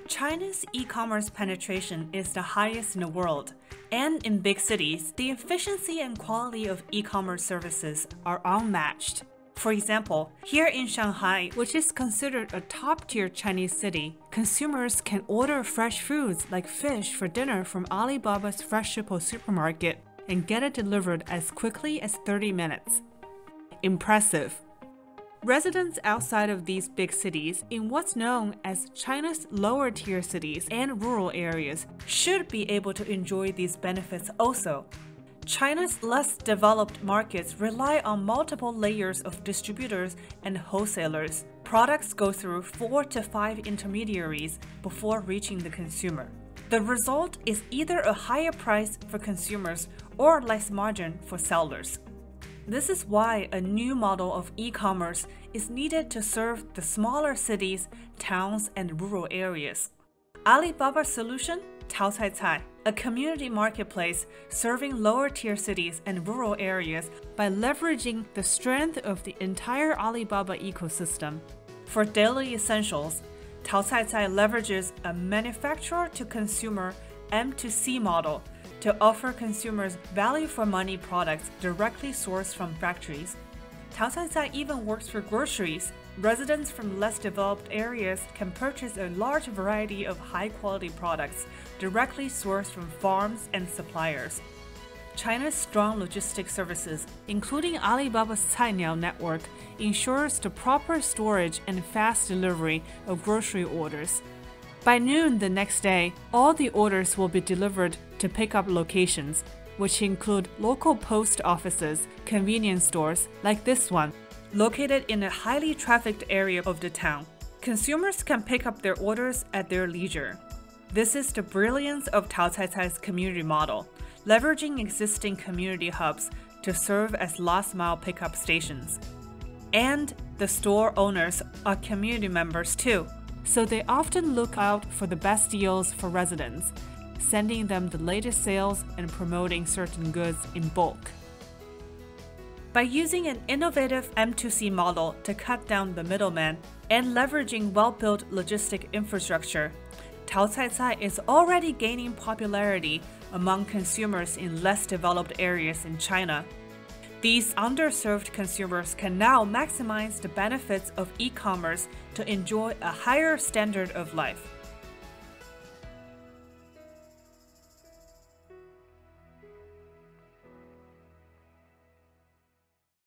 China's e-commerce penetration is the highest in the world, and in big cities, the efficiency and quality of e-commerce services are unmatched. For example, here in Shanghai, which is considered a top-tier Chinese city, consumers can order fresh foods like fish for dinner from Alibaba's Freshippo supermarket and get it delivered as quickly as 30 minutes. Impressive. Residents outside of these big cities, in what's known as China's lower-tier cities and rural areas, should be able to enjoy these benefits also. China's less developed markets rely on multiple layers of distributors and wholesalers. Products go through 4 to 5 intermediaries before reaching the consumer. The result is either a higher price for consumers or less margin for sellers. This is why a new model of e-commerce is needed to serve the smaller cities, towns, and rural areas. Alibaba's solution? Taocaicai, a community marketplace serving lower-tier cities and rural areas by leveraging the strength of the entire Alibaba ecosystem. For daily essentials, Taocaicai leverages a manufacturer-to-consumer M2C model to offer consumers value-for-money products directly sourced from factories. Taocaicai even works for groceries. Residents from less developed areas can purchase a large variety of high-quality products directly sourced from farms and suppliers. China's strong logistics services, including Alibaba's Cainiao network, ensures the proper storage and fast delivery of grocery orders. By noon the next day, all the orders will be delivered to pickup locations, which include local post offices, convenience stores like this one, located in a highly trafficked area of the town. Consumers can pick up their orders at their leisure. This is the brilliance of Taocaicai's community model, leveraging existing community hubs to serve as last-mile pickup stations. And the store owners are community members too, so they often look out for the best deals for residents, sending them the latest sales and promoting certain goods in bulk. By using an innovative M2C model to cut down the middleman and leveraging well-built logistic infrastructure, Taocaicai is already gaining popularity among consumers in less developed areas in China. These underserved consumers can now maximize the benefits of e-commerce to enjoy a higher standard of life.